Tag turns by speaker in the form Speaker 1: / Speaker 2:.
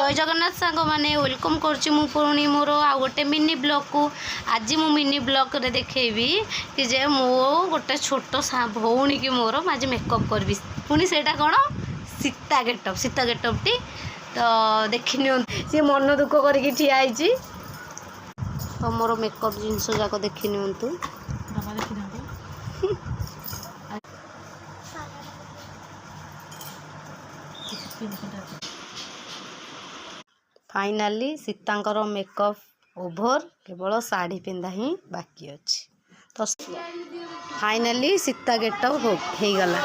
Speaker 1: जय जगन्नाथ सांग मैंने वेलकम करुँची मु पुणी मोर आ गोटे मिनी ब्लॉग को आज मु मिनी ब्लॉग रे देखेबी कि जे मो गोटे छोट भौणी की मोर आज मेकअप करी पुणी सेटा कौन सीता गेटअप टी तो देखनी सी मन दुख करके ठिया तो मोर मेकअप जिनस जाक देखनी फाइनाली सीतांकर मेकअप ओभर केवल साड़ी पिंधा ही बाकी अच्छी तो फाइनाली सीता गेटअप हो गला।